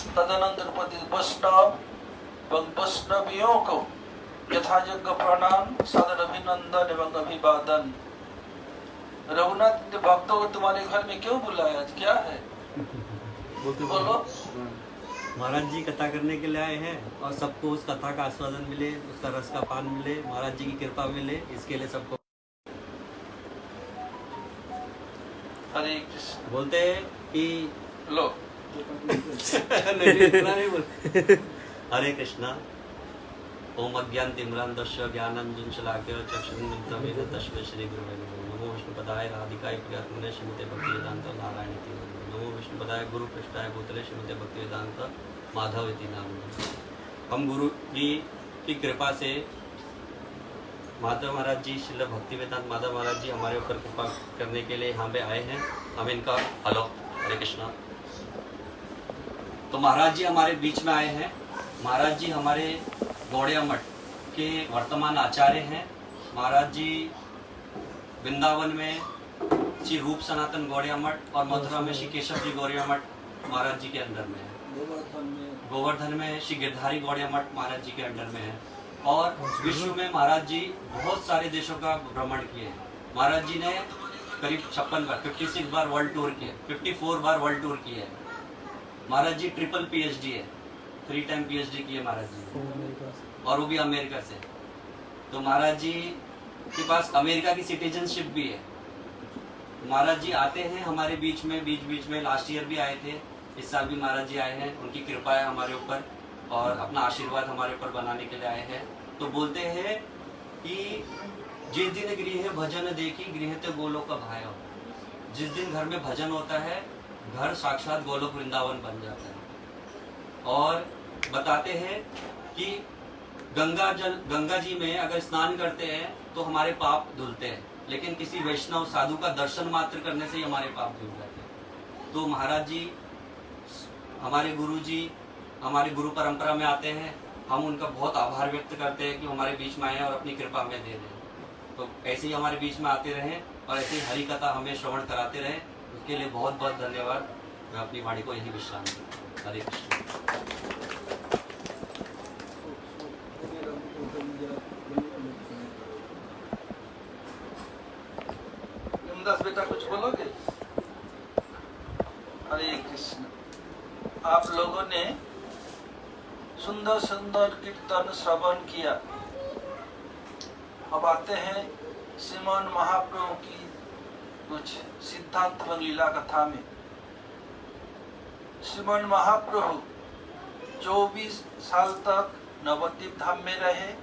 तदनंतर पति वैष्णव एवं वैष्णवियों को यथायोग्य प्रणाम, सादर अभिनंदन एवं अभिवादन। रघुनाथ भक्तों को तुम्हारे घर में क्यों बुलाया, क्या है? बोलो। महाराज जी कथा करने के लिए आए हैं और सबको उस कथा का आस्वादन मिले, उसका रस का पान मिले, महाराज जी की कृपा मिले, इसके लिए सबको हरे कृष्ण बोलते हैं कि लो। नहीं बोल। हरे कृष्णा। ओम अज्ञान तिम्रांधस्य ज्ञानांजन शलाकया चक्षुरुन्मिलितं तस्मै श्री गुरुवे नमः। नमो विष्णुपदाय राधिकाय प्रियात्मने श्रीमते भक्तिवेदांत नारायणीति नमः। नमो विष्णुपदाय गुरुपृष्ठाय भूतले श्रीमते भक्तिवेदांत माधवेति नामः। हम गुरु जी की कृपा से माधव महाराज जी, श्रील भक्तिवेदांत माधव महाराज जी हमारे ऊपर कृपा करने के लिए यहाँ पे आए हैं। हम इनका हेलो हरे कृष्णा। तो महाराज जी हमारे बीच में आए हैं। महाराज जी हमारे गौड़िया मठ के वर्तमान आचार्य हैं। महाराज जी वृंदावन में श्री रूप सनातन गौड़िया मठ और मथुरा में श्री केशव जी गौड़िया मठ महाराज जी के अंडर में है। गोवर्धन में श्री गिरधारी गौड़िया मठ महाराज जी के अंडर में है। और विश्व में महाराज जी बहुत सारे देशों का भ्रमण किए हैं। महाराज जी ने करीब 56 बार 56 बार वर्ल्ड टूर किए, 54 बार वर्ल्ड टूर किए हैं। महाराज जी ट्रिपल PhD है, 3 टाइम PhD किए महाराज जी, और वो भी अमेरिका से। तो महाराज जी के पास अमेरिका की सिटीजनशिप भी है। महाराज जी आते हैं हमारे बीच में लास्ट ईयर भी आए थे, इस साल भी महाराज जी आए हैं। उनकी कृपा है हमारे ऊपर और अपना आशीर्वाद हमारे ऊपर बनाने के लिए आए हैं। तो बोलते हैं कि जिस दिन गृह भजन देखी गृह ते गोलोक का भाय हो। जिस दिन घर में भजन होता है घर साक्षात गोलोक वृंदावन बन जाता है। और बताते हैं कि गंगा जी में अगर स्नान करते हैं तो हमारे पाप धुलते हैं, लेकिन किसी वैष्णव साधु का दर्शन मात्र करने से ही हमारे पाप धुल जाते हैं। तो महाराज जी हमारे गुरु जी हमारी गुरु परंपरा में आते हैं। हम उनका बहुत आभार व्यक्त करते हैं कि हमारे बीच में आए और अपनी कृपा में दे दें। तो ऐसे ही हमारे बीच में आते रहें और ऐसे ही हरि कथा हमें श्रवण कराते रहें। उसके लिए बहुत बहुत धन्यवाद। मैं अपनी वाणी को यही विश्राम दूँ। हरे कृष्ण। 10 बेटा कुछ बोलोगे? हरे कृष्ण। आप लोगों ने सुंदर सुंदर कीर्तन श्रवण किया। अब आते हैं श्रीमान महाप्रभु की कुछ सिद्धांत एवं लीला कथा में। श्रीमान महाप्रभु 24 साल तक नवद्वीप धाम में रहे,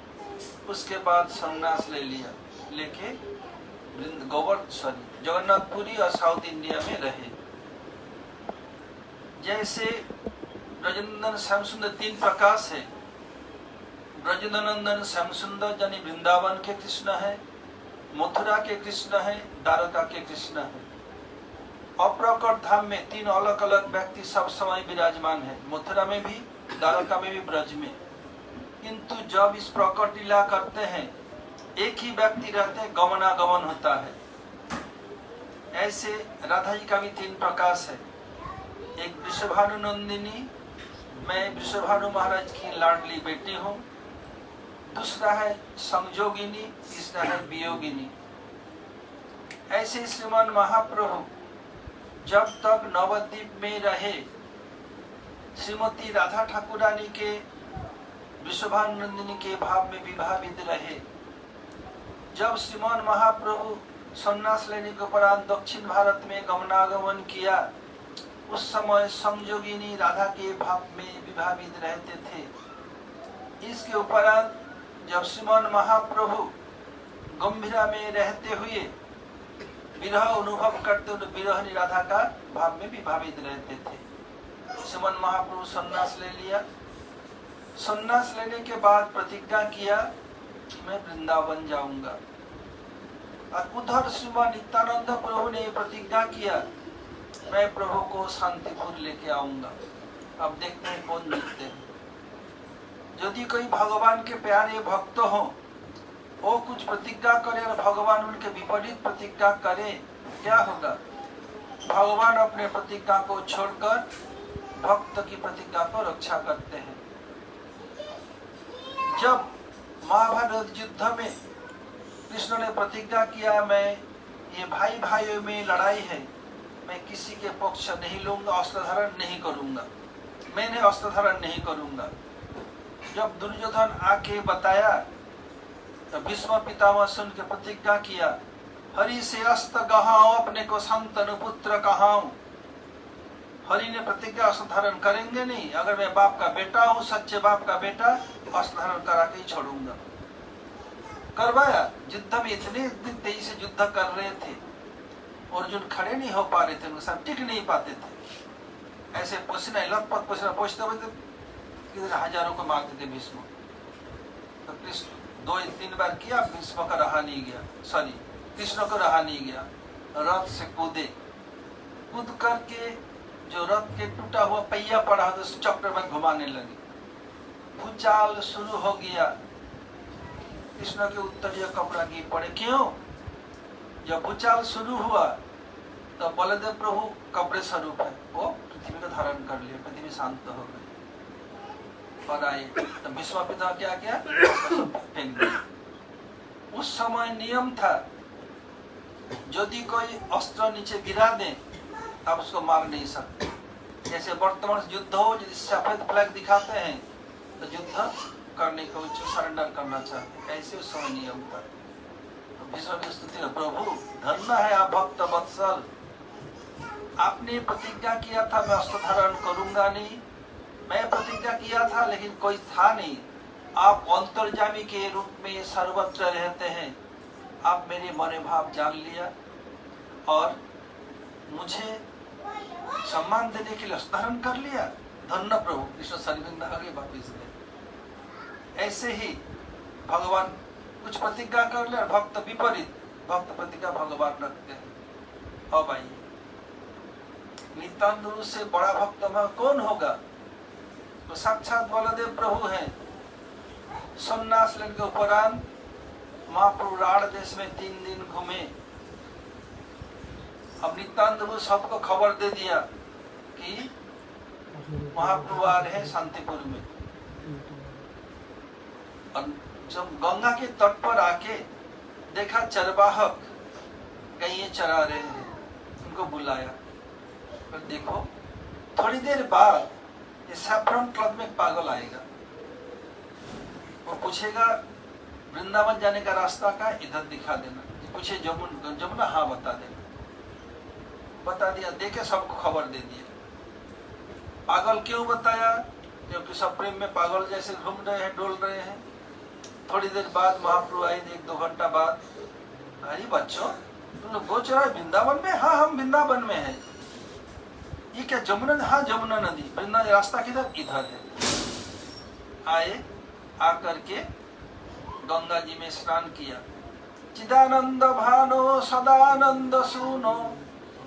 उसके बाद संन्यास ले लिया, लेके जगन्नाथपुरी और साउथ इंडिया में रहे। जैसे ब्रजनंदन श्याम सुंदर 3 प्रकाश है। ब्रजनंदन श्याम सुंदर यानी वृंदावन के कृष्ण है, मथुरा के कृष्ण है, द्वारका के कृष्ण है। अप्रकट धाम में 3 अलग अलग व्यक्ति सब समय विराजमान है, मथुरा में भी, द्वारका में भी, ब्रज में। किंतु जब इस प्रकट लीला करते हैं एक ही व्यक्ति रहते हैं, गमनागमन होता है। ऐसे राधा जी का भी 3 प्रकाश है। एक वृषभानु नंदिनी, मैं वृषभानु महाराज की लाडली बेटी हूँ। दूसरा है संयोगिनी, तीसरा है वियोगिनी। ऐसे श्रीमान महाप्रभु जब तक नवद्वीप में रहे, श्रीमती राधा ठाकुरानी के वृषभानु नंदिनी के भाव में विभावित रहे। जब श्रीमान महाप्रभु संन्यास लेने के उपरांत दक्षिण भारत में गमनागमन किया, उस समय संयोगिनी राधा के भाव में विभावित रहते थे। इसके उपरांत जब श्रीमान महाप्रभु गंभीरा में रहते हुए विरह अनुभव करते हुए विरहनी राधा का भाव में विभावित रहते थे। श्रीमान महाप्रभु संन्यास ले लिया। संन्यास लेने के बाद प्रतिज्ञा किया मैं वृंदावन जाऊंगा। और उधर श्रीमान नित्यानंद प्रभु ने प्रतिज्ञा किया मैं प्रभु को शांतिपुर लेके आऊंगा। अब देखते हैं कौन जीतते हैं। यदि कोई भगवान के प्यारे भक्त हो, वो कुछ प्रतिज्ञा करे और भगवान उनके विपरीत प्रतिज्ञा करे, क्या होगा? भगवान अपने प्रतिज्ञा को छोड़कर भक्त की प्रतिज्ञा को रक्षा करते हैं। जब महाभारत युद्ध में कृष्ण ने प्रतिज्ञा किया, मैं ये भाई भाइयों में लड़ाई है, मैं किसी के पक्ष नहीं लूंगा, अस्त्र धारण नहीं करूंगा, मैंने अस्त्र धारण नहीं करूंगा। जब दुर्योधन आके बताया तो भीष्म पितामह सुन के प्रतिज्ञा किया, हरि से अस्त्र गहाऊं, अपने को संतनु पुत्र कहाऊं। हरि ने प्रतिज्ञा अस्त्र धारण करेंगे नहीं, अगर मैं बाप का बेटा हूं, सच्चे बाप का बेटा, अस्त्र धारण करा के ही छोड़ूंगा। करवाया। युद्ध में इतने दिन तेजी से युद्ध कर रहे थे, अर्जुन खड़े नहीं हो पा रहे थे, उनके साथ टिक नहीं पाते थे, ऐसे पसीना लथपथ पसीना पहुंचते हुए हजारों को मारते थे भीष्म। तो कृष्ण 2-3 बार किया, भीष्म का रहा नहीं गया, सॉरी कृष्ण को रहा नहीं गया, रथ से कूदे, कूद करके जो रथ के टूटा हुआ पहिया पड़ा तो उस चक्र में घुमाने लगे। भूचाल शुरू हो गया, कृष्ण के उत्तरीय कपड़ा गिर पड़े। क्यों? जब भूचाल शुरू हुआ तो बलदेव प्रभु कपड़े स्वरूप है, वो पृथ्वी को धारण कर लिया, पृथ्वी शांत हो गई और आए। तो भीष्म पिता क्या किया? फेंक दिया। उस समय नियम था, यदि कोई अस्त्र नीचे गिरा दे तब उसको मार नहीं सकते। जैसे वर्तमान युद्ध हो, यदि सफेद फ्लैग दिखाते हैं तो युद्ध करने को सरेंडर करना चाहते, ऐसे उस समय नियम था। तो भीष्म की स्तुति है, प्रभु धन्य है आप भक्त वत्सल, आपने प्रतिज्ञा किया था मैं अस्त्र धारण करूंगा नहीं, मैं प्रतिज्ञा किया था लेकिन कोई था नहीं, आप अंतर्यामी के रूप में सर्वत्र रहते हैं, आप मेरे मने भाव जान लिया और मुझे सम्मान देने के लिए अस्त्र धारण कर लिया। धन्य प्रभु। कृष्ण शरीर आगे वापिस गए। ऐसे ही भगवान कुछ प्रतिज्ञा कर ले, भक्त विपरीत, भक्त प्रतिज्ञा भगवान रखते हैं। अब आइए, नित्यानंद गुरु से बड़ा भक्त कौन होगा? तो साक्षात बलदेव प्रभु हैं। सन्यास लेने के उपरांत महाप्रभु राढ़ देश में 3 दिन घूमे। अब नित्यानंद गुरु सबको खबर दे दिया कि महाप्रभु आ रहे हैं शांतिपुर में। और जब गंगा के तट पर आके देखा चरवाहक गैये चरा रहे हैं, उनको बुलाया। पर देखो थोड़ी देर बाद ये सैफरन क्लब में पागल आएगा, वो पूछेगा वृंदावन जाने का रास्ता का, इधर दिखा देना। पूछे जमुना, हाँ बता देना। बता दिया, देखे सबको खबर दे दिया। पागल क्यों बताया? क्योंकि सब प्रेम में पागल जैसे घूम रहे हैं, डोल रहे हैं। थोड़ी देर बाद महाप्रभु आए, 1-2 घंटा बाद, अरे बच्चों तुम लोग गोच रहे वृंदावन में? हाँ हम वृंदावन में हैं। ये क्या जमुना? हाँ जमुना नदी। वृंदावन रास्ता किधर? इधर है। आए, आकर के गंगा जी में स्नान किया। चिदानंद भानो सदानंद सूनो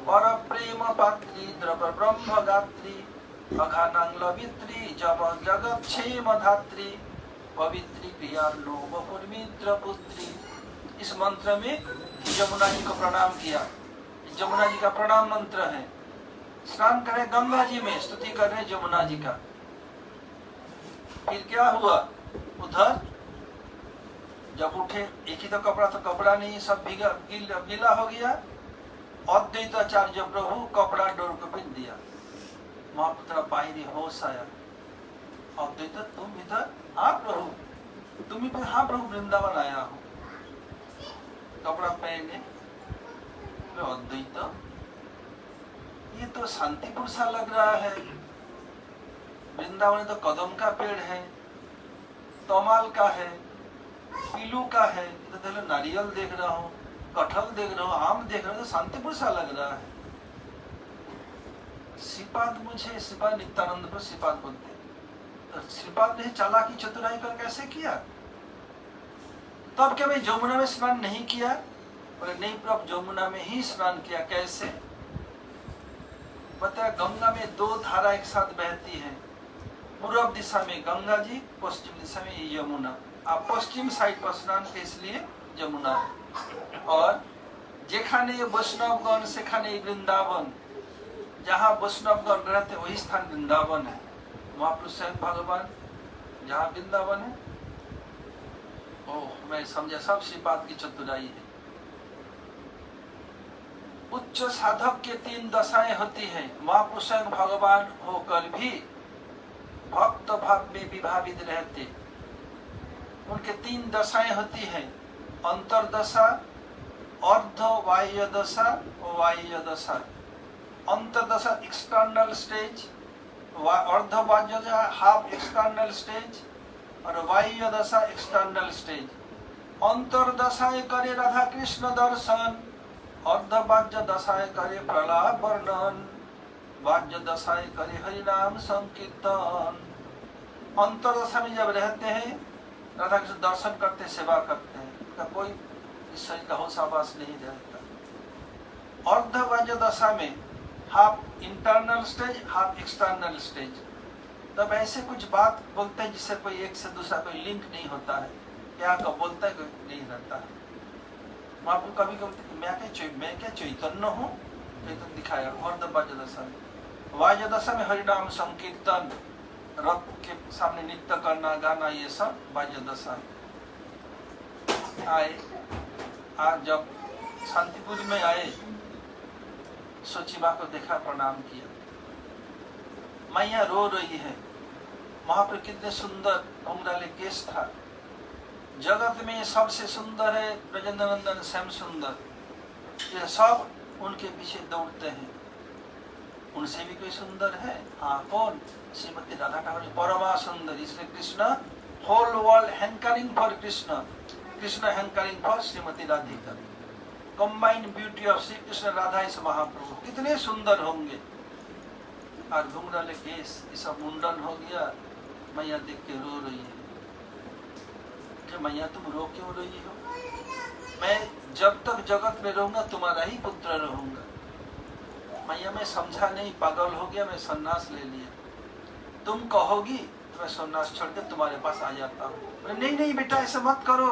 पर प्रेम पात्री द्रव ब्रह्म गात्री अघानांग लवित्री जब जगत क्षेम धात्री पवित्री प्रिया लोभ पुर्मित्र पुत्री। इस मंत्र में जमुना जी को प्रणाम किया। जमुना जी का प्रणाम मंत्र है। स्नान करें गंगा जी में, स्तुति कर रहे जमुना जी का। फिर क्या हुआ? उधर जब उठे, एक ही तो कपड़ा, तो कपड़ा नहीं, सब गीला हो गया। अद्वैताचार्य प्रभु कपड़ा डोर को पहन दिया। महापुत्र बाहरी होश आया। अद्वैत तुम इधर? हाँ प्रभु। तुम ही? हाँ प्रभु, वृंदावन आया हूँ। कपड़ा पहने। अद्वैत ये तो शांतिपुर सा लग रहा है, वृंदावन तो कदम का पेड़ है, तमाल का है, पीलू का है, तो नारियल देख रहा हूँ, कटहल देख रहा हूँ, आम देख रहा हूँ, तो शांतिपुर सा लग रहा है। श्रीपाद मुझे, श्रीपाद नित्यानंद पर श्रीपाद बोलते, तो श्रीपाद ने चालाकी चतुराई कर कैसे किया? तब क्या मैं जमुना में स्नान नहीं किया? बोले नहीं प्रभु, जमुना में ही स्नान किया। कैसे? बताया, गंगा में 2 धारा एक साथ बहती है। पूर्व दिशा में गंगा जी, पश्चिम दिशा में यमुना। आप पश्चिम साइड पर स्नान के इसलिए यमुना है। और जेखाने वैष्णवगण सेखाने वृंदावन, जहाँ वैष्णवगण रहते वही स्थान वृंदावन है। महापुरुष स्वयं भगवान जहाँ वृंदावन है। ओह, मैं समझा, सब श्रीपाद की चतुराई है। उच्च साधक के 3 दशाएं होती हैं। महापुरुष स्वयं भगवान होकर भी भक्त भाव में विभावित रहते। उनके 3 दशाएं होती हैं, अंतरदशा, अर्ध बाह्य दशा, बाह्य दशा। अंतरदशा एक्सटर्नल स्टेज, अर्ध बाह्य दशा हाफ एक्सटर्नल स्टेज और बाह्य दशा एक्सटर्नल स्टेज। अंतरदशाएं करे राधा कृष्ण दर्शन, अर्ध बाह्य दशाएं करे प्रलाप वर्णन, बाह्य दशाएं करे हरि नाम संकीर्तन। अंतरदशा में जब रहते हैं राधा कृष्ण दर्शन करते, सेवा करते हैं, उनका कोई इस शरीर का होश आवास नहीं रहता। अर्ध बाह्य दशा में half internal stage, half external stage. तब ऐसे कुछ बात बोलते हैं जिससे कोई एक से दूसरा कोई लिंक नहीं होता है, क्या का बोलता है कोई नहीं रहता है। आपको कभी कभी मैं क्या चैतन्य हूँ, चैतन्य दिखाया अर्ध बाह्य दशा में। बाह्य दशा में हरिनाम संकीर्तन, रथ के सामने नृत्य करना, गाना, ये सब बाह्य दशा आए। आज जब शांतिपुर में आए, सोचिबा को देखा, प्रणाम किया। मैया रो रही है। वहां पर कितने सुंदर घुंघराले केस था। जगत में सबसे सुंदर है ब्रजेंद्र नंदन श्याम सुंदर। ये सब उनके पीछे दौड़ते हैं। उनसे भी कोई सुंदर है? हाँ, कौन? श्रीमती राधा ठाकुर परमा सुंदर। इसलिए Krishna, whole world hankering for Krishna, Krishna hankering for Shrimati Radhika. Combined beauty of Shri Krishna Radha is Mahaprabhu, कितने सुंदर होंगे। और घुंघराले केस, ये सब मुंडन हो गया। मैया देख के रो रही है। मैया तुम रो क्यों रही हो? मैं जब तक जगत में रहूंगा तुम्हारा ही पुत्र रहूंगा। मैया मैं समझा नहीं, पागल हो गया, मैं सन्यास ले लिया। तुम कहोगी तो मैं सन्यास छोड़ के तुम्हारे पास आ जाता हूँ। नहीं नहीं बेटा, ऐसा मत करो।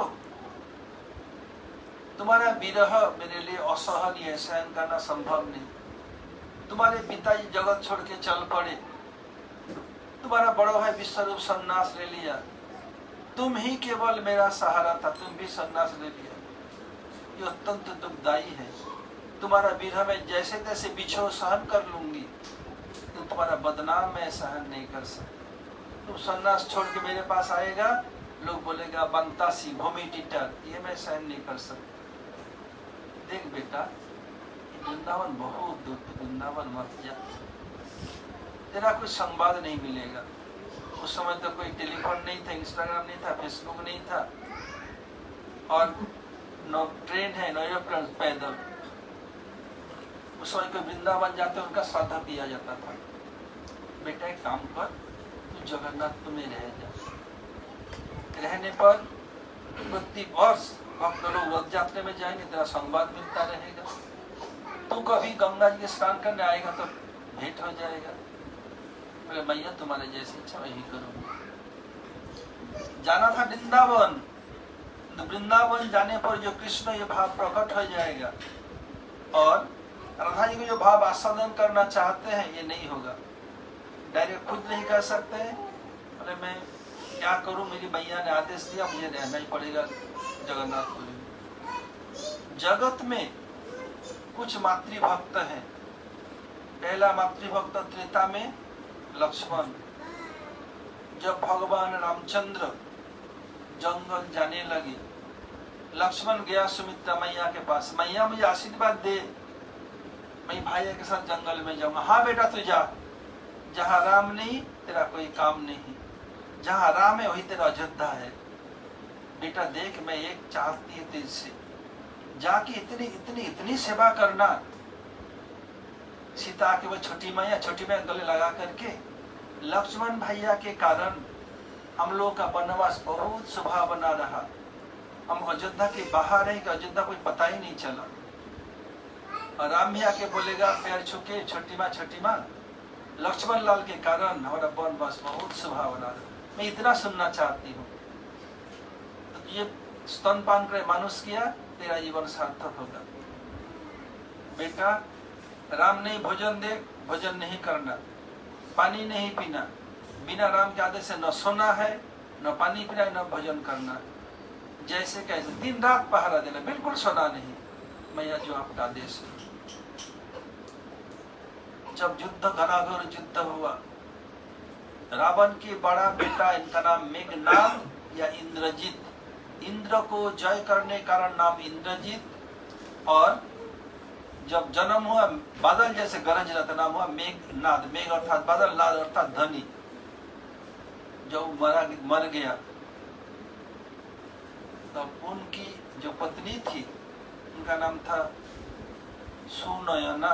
तुम्हारा विरह मेरे लिए असहनीय है, सहन करना संभव नहीं। तुम्हारे पिताजी जगत छोड़ के चल पड़े, तुम्हारा बड़ा भाई विश्वरूप सन्यास ले लिया, तुम ही केवल मेरा सहारा था, तुम भी सन्यास ले लिया। ये अत्यंत दुखदायी है। तुम्हारा विरह में जैसे तैसे बिछो सहन कर लूंगी, तो तुम्हारा बदनाम मैं सहन नहीं कर सकता। तुम सन्यास छोड़ के मेरे पास आएगा, लोग बोलेगा बंतासी भूमि टीटर, ये मैं सहन नहीं कर सकता। देख बेटा, वृंदावन बहुत दूर, वृंदावन मत जा, तेरा कोई संवाद नहीं मिलेगा। उस समय तो कोई टेलीफोन नहीं था, इंस्टाग्राम नहीं था, फेसबुक नहीं था, और नो ट्रेन है, नो एरोप्लेन, पैदल। उस समय कोई वृंदावन जाते उनका श्राद्ध किया जाता था। बेटा एक काम कर, तू जगन्नाथ में रह जा। रहने पर प्रति वर्ष भक्त लोग रथ यात्रा में जाएंगे, तेरा संवाद मिलता रहेगा। तू कभी गंगा जी के स्नान करने आएगा तो भेंट हो जाएगा। बोले मैया तुम्हारे जैसी इच्छा मैं ही करूंगा। जाना था वृंदावन, वृंदावन जाने पर जो कृष्ण ये भाव प्रकट हो जाएगा, और राधा जी को जो भाव आस्वादन करना चाहते हैं ये नहीं होगा। डायरेक्ट खुद नहीं कर सकते। बोले मैं क्या करूं, मेरी मैया ने आदेश दिया, मुझे रहना ही पड़ेगा जगन्नाथपुरी में। जगत में कुछ मातृभक्त हैं। पहला मातृभक्त त्रेता में लक्ष्मण। जब भगवान रामचंद्र जंगल जाने लगे, लक्ष्मण गया सुमित्रा मैया के पास, मैया मुझे आशीर्वाद दे, मैं भाई के साथ जंगल में जाऊंगा। हाँ बेटा तू जा, जहाँ राम नहीं तेरा कोई काम नहीं, जहाँ राम है वही तेरा अयोध्या है। बेटा देख, मैं एक चाहती है तेरे से, जाके इतनी इतनी इतनी सेवा करना। सीता के वो छोटी मैया गले लगा करके, लक्ष्मण भैया के कारण हम लोग का वनवास बहुत सुहावना रहा। हम अयोध्या के बाहर है कि अयोध्या कोई पता ही नहीं चला। और राम भैया के बोलेगा पैर छुके, छोटी माँ लक्ष्मण लाल के कारण हमारा वनवास बहुत सुहावना रहा। मैं इतना सुनना चाहती हूँ। तो ये स्तनपान कर मानुष किया, तेरा जीवन सार्थक होगा। बेटा राम नहीं भोजन दे, भोजन नहीं करना, पानी नहीं पीना, बिना राम के आदेश से न सोना है, न पानी पीना, न भोजन करना। जैसे कैसे दिन रात पहरा देना, बिल्कुल सोना नहीं। मैया जो आपका आदेश है। जब युद्ध घनाघोर युद्ध हुआ, रावण की बड़ा बेटा, इनका नाम मेघनाद या इंद्रजीत, इंद्र को जय करने कारण नाम इंद्रजीत, और जब जन्म हुआ बादल जैसे गरज रहा था, नाम हुआ मेघनाद। मेघ अर्थात बादल, नाद अर्थात धनी। जब मर गया तब उनकी जो पत्नी थी उनका नाम था सुनयना,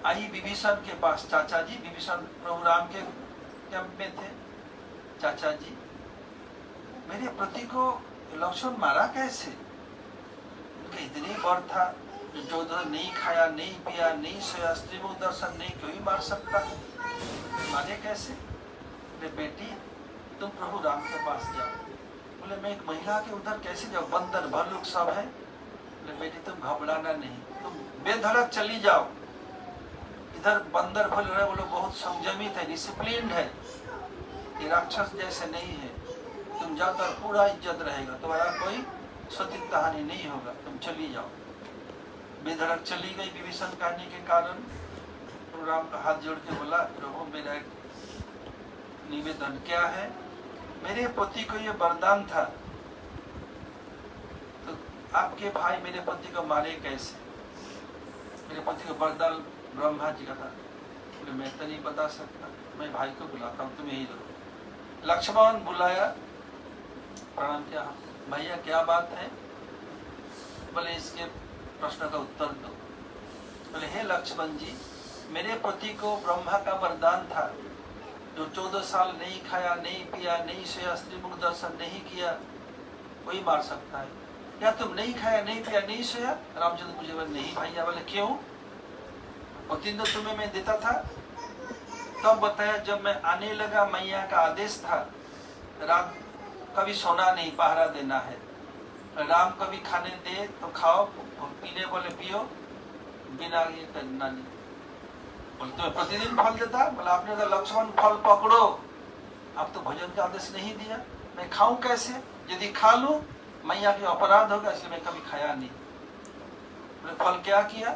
आई विभीषण के पास। चाचा जी, विभीषण प्रभु राम के कैंप में थे। चाचा जी, मेरे पति को लक्ष्मण मारा कैसे? उनका इतनी बर था, जो नहीं खाया, नहीं पिया, नहीं सोया, स्त्री मुख दर्शन नहीं, कोई मार सकता, मारे कैसे? बोले बेटी तुम प्रभु राम के पास जाओ। बोले मैं एक महिला के उधर कैसे जाओ, बंदर भालुक सब है। बोले बेटी तुम घबराना नहीं, तुम बेधड़क चली जाओ। इधर बंदर बोल रहे, वो लोग बहुत संयमित है, डिसिप्लिन है, ये राक्षस जैसे नहीं है। तुम जाओ तो पूरा इज्जत रहेगा, तुम्हारा कोई सतीत हानि नहीं होगा, तुम चली जाओ। बेधड़क चली गई विभीषण कहने के कारण। प्रभु राम का हाथ जोड़ के बोला, प्रभु मेरा एक निवेदन क्या है, मेरे पति को ये वरदान था, तो आपके भाई मेरे पति को मारे कैसे? मेरे पति को वरदान ब्रह्मा जी का था। मैं तो नहीं बता सकता, मैं भाई को बुलाता हूँ, तुम यही रहो। लक्ष्मण बुलाया, प्रणाम किया, भैया क्या बात है? बोले इसके प्रश्न का उत्तर दो। बोले हे लक्ष्मण जी, मेरे पति को ब्रह्मा का वरदान था, जो 14 साल नहीं खाया, नहीं पिया, नहीं सोया, स्त्री मुख दर्शन नहीं किया, वही मार सकता है। क्या तुम नहीं खाया, नहीं पिया, नहीं सोया? रामचंद्र पूछे, बोले नहीं भैया। बोले क्यों? और 3 दिन तुम्हें मैं देता था। तब बताया, जब मैं आने लगा मैया का आदेश था, रात कभी सोना नहीं, पहरा देना है। राम कभी खाने दे तो खाओ, पीने बोले पियो, बिना ये करना नहीं। बोले तुम्हें प्रतिदिन फल देता? बोला आपने तो लक्ष्मण फल पकड़ो, आप तो भोजन का आदेश नहीं दिया, मैं खाऊं कैसे? यदि खा लूं मैया के अपराध होगा, इसलिए मैं कभी खाया नहीं। बोले फल क्या किया?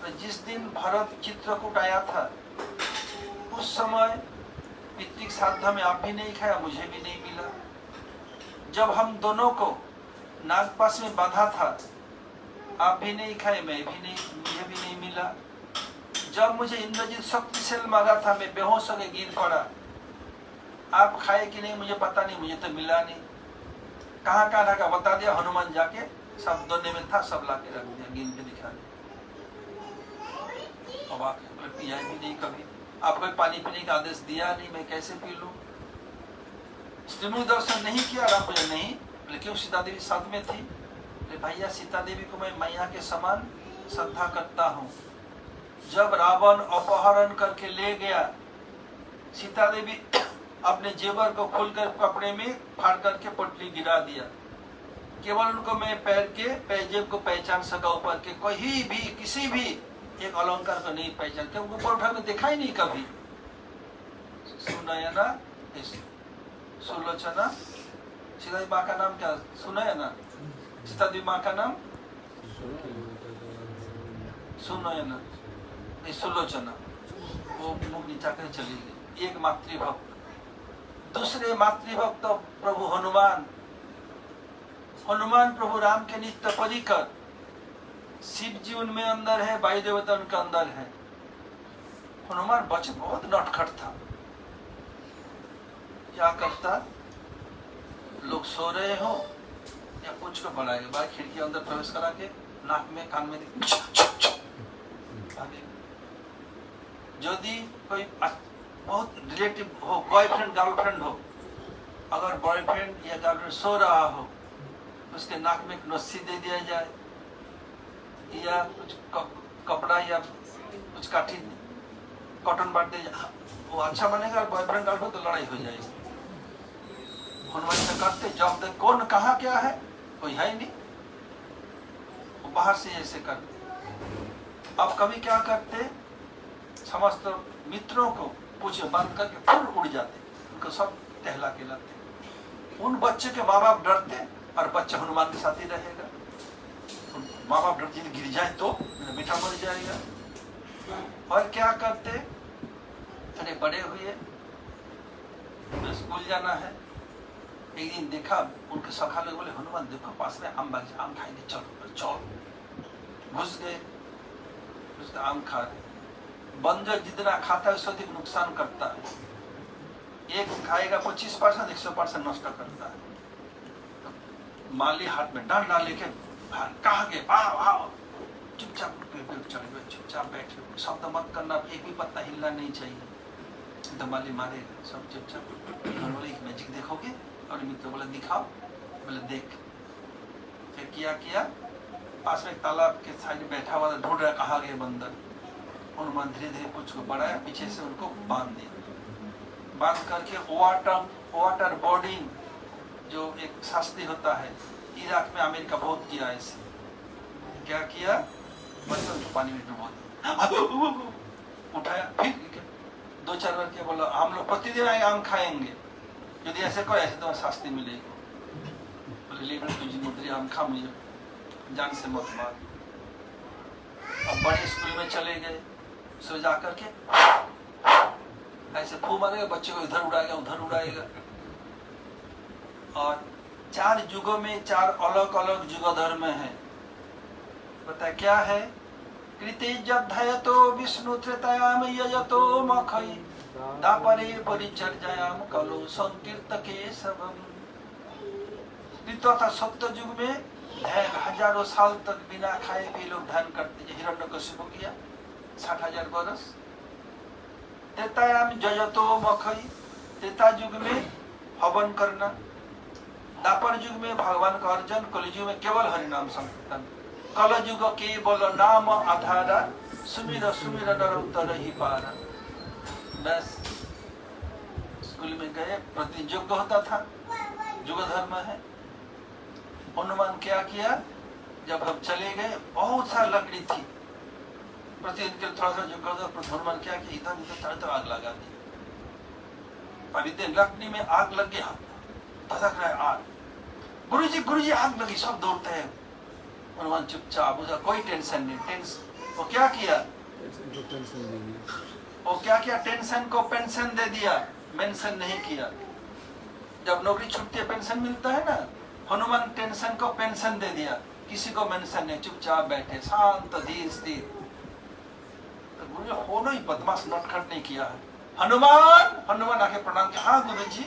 तो जिस दिन भरत चित्रकूट आया था, उस समय पितृ श्राद्ध में आप भी नहीं खाया, मुझे भी नहीं मिला। जब हम दोनों को नागपाश में बांधा था, आप भी नहीं खाए, मैं भी नहीं, मुझे भी नहीं मिला। जब मुझे इंद्रजीत शक्ति से मारा था, मैं बेहोश होकर गिर पड़ा, आप खाए कि नहीं मुझे पता नहीं, मुझे तो मिला नहीं। कहाँ कहाँ रखा बता दिया, हनुमान जाके सब दोने में था, सब ला के रख दिया, गिन के दिखा दिया। अब आप पिया भी नहीं कभी, आपको पानी पीने का आदेश दिया नहीं, मैं कैसे पी लूं? स्त्री दर्शन नहीं किया, राम बोले नहीं। बोले क्यों? सीता देवी साथ में थी। बोले भैया सीता देवी को मैं मैया के समान श्रद्धा करता हूँ। जब रावण अपहरण करके ले गया, सीता देवी अपने जेवर को खोलकर कपड़े में फाड़ करके पोटली गिरा दिया। केवल उनको मैं पैर के पैजेब को पहचान सका, ऊपर के कहीं भी किसी भी एक अलंकार को नहीं पहचान, क्योंकि ऊपर उठा के देखा ही नहीं कभी। सुनयना, सुलोचना, सीता देवी माँ का नाम क्या? सुनयना। सीता देवी माँ का नाम सुनयना, सुलोचना। वो मुख नीचा कर चली गई। एक मातृभक्त। दूसरे मातृभक्त प्रभु हनुमान। हनुमान प्रभु राम के नित्य परिकर। शिव जी उनमें अंदर है, वायु देवता उनके अंदर है। हनुमान बच्चे बहुत नटखट था। क्या करता, लोग सो रहे हो या कुछ को बढ़ाएगा, बाहर खिड़की अंदर प्रवेश करा के नाक में कान में यदि कोई बहुत रिलेटिव हो, बॉयफ्रेंड गर्लफ्रेंड हो, अगर बॉयफ्रेंड या गर्लफ्रेंड सो रहा हो, उसके नाक में नस्सी दे दिया जाए या कुछ कपड़ा या कुछ काठी कॉटन बांट दे जाए, वो अच्छा बनेगा। बॉयफ्रेंड गर्लफ्रेंड तो लड़ाई हो जाएगी। हनुमान से करते, जब तक कौन कहाँ क्या है कोई है ही नहीं, वो बाहर से ऐसे करते। अब कभी क्या करते, समस्त मित्रों को पूछे बांध करके फिर उड़ जाते, उनको सब टहला के लाते। उन बच्चे के माँ बाप डरते और बच्चा हनुमान के साथ ही रहेगा। माँ बाप डर गिर जाए तो बेटा मर जाएगा। और क्या करते, अरे बड़े हुए, स्कूल जाना है। एक दिन देखा उनके सखा लोग बोले, हनुमान देखो पास में आम बाग, आम खाएंगे, चलो चलो। घुस गए, उसका आम खा रहे। बंदर जितना खाता है उससे अधिक नुकसान करता है। एक खाएगा 25%, 100% नष्ट करता है। तो माली हाथ में डांड डाल लेके कहा गए, आओ चुपचाप चढ़ गए, चुपचाप बैठे, शब्द मत करना, एक भी पत्ता हिलना नहीं चाहिए। तो माली मारेगा, सब चुपचाप। बोले एक मैजिक देखोगे? और मित्र बोले दिखाओ। बोले देख। फिर किया पास में तालाब के साइड बैठा हुआ ढूंढ रहा, कहा गए बंदर। हनुमान धीरे धीरे कुछ को बढ़ाया, पीछे से उनको बांध दिया। बांध करके वाटर बोर्डिंग जो एक शास्त्री होता है, इराक में अमेरिका बहुत किया ऐसे। क्या किया, बच्चों को पानी में डुबो दिया, उठाया, फिर 2-4 बार क्या बोला, हम लोग प्रतिदिन आम खाएंगे, यदि ऐसे करो ऐसे तुम्हें शास्त्री मिलेगी। बोले लेकिन तुझे मुद्री आम खा, मुझे जान से मत मार। अब बड़े स्कूल में चले गए, सो जा करके ऐसे फू मारेगा, बच्चे को इधर उड़ाएगा उधर उड़ाएगा। और 4 युगों में 4 अलग अलग युग धर्म है। पता क्या है? कृतेजध्यायतो विष्णु त्रेतायाम यजतो मखई दापरे परिचर्यायाम कलो संकीर्तके सबम। तथा सत्य युग में ध्यान हजारों साल तक बिना खाए भी लोग ध्यान करते, हिरण्यकशिपु किया 60,000 वर्ष। त्रेतायाम यजतो मखई, त्रेता युग में हवन करना, दापर युग में भगवान का अर्जन, कलयुग में केवल हरिनाम संकीर्तन। कल युग केवल नाम आधारा, सुमिर सुमिर नरम तरहि पारा। बस स्कूल में गए, प्रति यज्ञ होता था, युग धर्म है। हनुमान क्या किया, जब हम चले गए बहुत सारी लकड़ी थी, प्रतिदिन के थोड़ा सा यज्ञ होता, हनुमान क्या किया, इधर तो आग लगा दी। अभी दिन लकड़ी में आग लग गया, धधक रहा है आग। गुरुजी आग लगी, सब दौड़ते हैं। हनुमान चुपचाप, उसका कोई टेंशन नहीं। वो क्या किया, टेंशन को पेंशन दे दिया, मेंशन नहीं किया। जब नौकरी छूटती है पेंशन मिलता है ना, हनुमान टेंशन को पेंशन दे दिया, किसी को मेंशन नहीं, चुपचाप बैठे, शांत धीर स्थिर। तो गुरु होनो ही बदमाश नटखट नहीं किया है। हनुमान आके प्रणाम किया, हाँ गुरुजी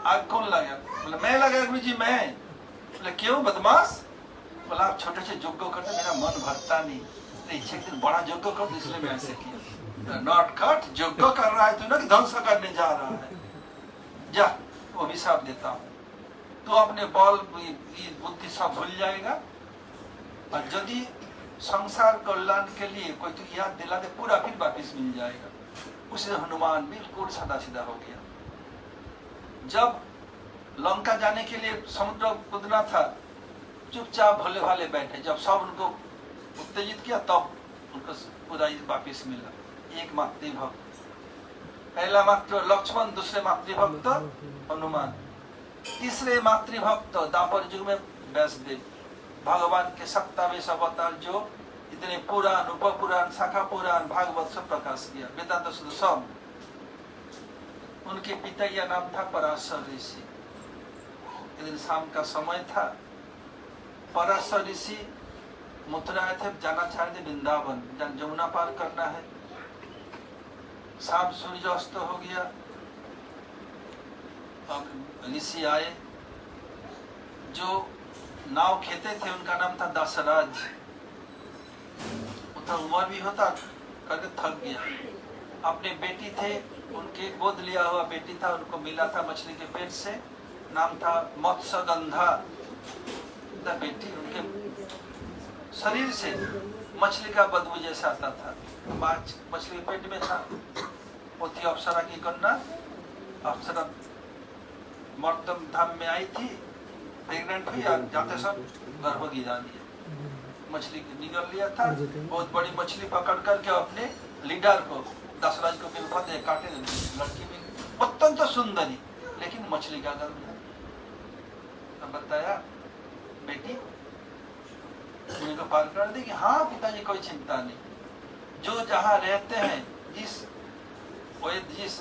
आग कौन लगा? बोले मैं लगा गुरुजी मैं। बोले क्यों बदमाश? बोला आप छोटे से यज्ञ करते, मेरा मन भरता नहीं, इच्छा दिन बड़ा यज्ञ कर, इसलिए मैं ऐसे किया। नटखट यज्ञ कर रहा है तू ना, ध्वंस करने जा रहा है, जा वो अभिशाप देता हूँ। तो अपने बल बुद्धि सब भूल जाएगा। और यदि संसार कल्याण के लिए कोई तो याद दिला दे, पूरा फिर वापिस मिल जाएगा। उससे हनुमान बिल्कुल सादा सीधा हो गया। जब लंका जाने के लिए समुद्र कूदना था, चुपचाप भोले भाले बैठे। जब सब उनको उत्तेजित किया तब उनको पूरा वापिस मिला। एक मातृभक्त, पहला मातृ लक्ष्मण, दूसरे मातृभक्त हनुमान, तीसरे मातृभक्त दापर युग में व्यासदेव, भगवान के 27 अवतार जो इतने पुराण, उप पुराण, शाखा पुराण, भागवत सब प्रकाश किया, वेदांत शुद्ध सब। उनके पिता का नाम था पराशर ऋषि। एक दिन शाम का समय था, पराशर ऋषि मथुरा आए थे, जाना चाह रहे थे वृंदावन, जमुना पार करना है। शाम सूर्यास्त हो गया, ऋषि आए। जो नाव खेते थे उनका नाम था दशराज। उतना उम्र भी होता, करके थक गया। अपने बेटी थे, उनके गोद लिया हुआ बेटी था, उनको मिला था मछली के पेट से, नाम था मत्स्यगंधा। बेटी उनके शरीर से मछली का बदबू जैसा आता था, मछली के पेट में था। वो थी अप्सरा की कन्या। अप्सरा मर्दम धाम में आई थी, प्रेग्नेंट हुई, जाते सब गर्भ गिरा दिया। मछली निगल लिया था। बहुत बड़ी मछली पकड़ करके अपने लीडर को दशरथ को विपद काटे। लड़की भी अत्यंत सुंदरी, लेकिन मछली का गंध। तब बताया बेटी उन्हीं को पार कर दी कि हाँ पिताजी कोई चिंता नहीं। जो जहाँ रहते हैं जिस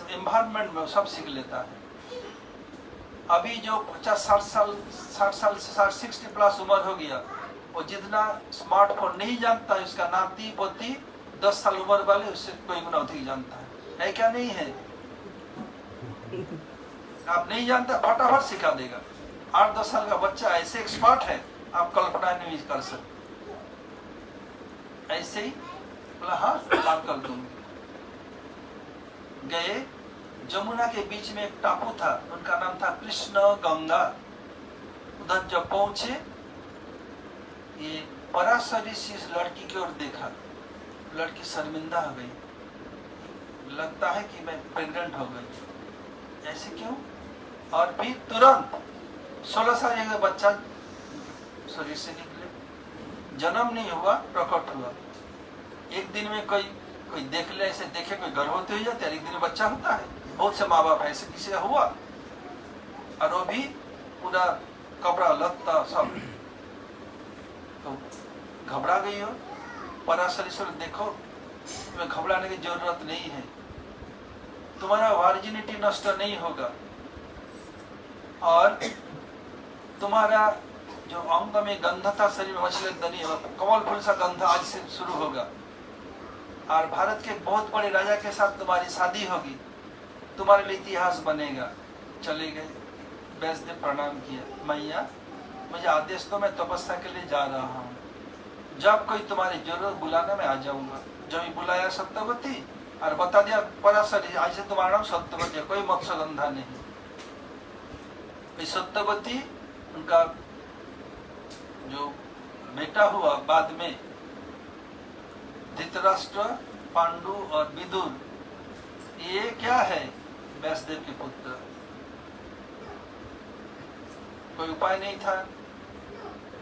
एनवायरमेंट में सब सीख लेता है। अभी जो 50-60 साल से 60 प्लस उम्र हो गया, वो जितना स्मार्टफोन नहीं जानता है, उसका नाती पोती 10 साल उम्र वाले उससे कोई गुना अधिक जानता है क्या? नहीं है? आप नहीं जानता, फटाफट सिखा देगा। 8-10 साल का बच्चा ऐसे एक्सपर्ट है, आप कल्पना नहीं कर सकते। ऐसे ही बोला हाँ बात कर दूंगी। गए, जमुना के बीच में एक टापू था, उनका नाम था कृष्ण गंगा। उधर जब पहुंचे, ये पराशरी से इस लड़की की ओर देखा। लड़की शर्मिंदा हो गई, लगता है कि मैं प्रेग्नेंट हो गई। ऐसे क्यों? और फिर तुरंत 16 साल का बच्चा शरीर से निकले, जन्म नहीं हुआ, प्रकट हुआ। एक दिन में कोई देख ले, ऐसे देखे कोई गर्भवती हो जाती है, एक दिन में बच्चा होता है। बहुत से माँ बाप ऐसे किसी का हुआ, और वो भी पूरा कपड़ा लत्ता सब। तो घबरा गई हो। पराशरीश्वर देखो, तुम्हें घबराने की जरूरत नहीं है, तुम्हारा वर्जिनिटी नष्ट नहीं होगा, और तुम्हारा जो अंग में गंध था, शरीर में मछली दनी, कमल फूल सा गंध आज से शुरू होगा। और भारत के बहुत बड़े राजा के साथ तुम्हारी शादी होगी, तुम्हारे लिए इतिहास बनेगा। चले गए, वैष्णव प्रणाम किया, मैया मुझे आदेश दो, मैं तपस्या के लिए जा रहा हूँ, जब कोई तुम्हारी जरूरत बुलाना मैं आ जाऊंगा। जब बुलाया सत्यवती और बता दिया पराशरी आज से तुम्हारा नाम सत्यवती है, कोई मत्स्यगंधा नहीं। सत्यवती उनका जो बेटा हुआ बाद में, धृतराष्ट्र, पांडु और विदुर, ये क्या है? वैष्णदेव के पुत्र। कोई उपाय नहीं था,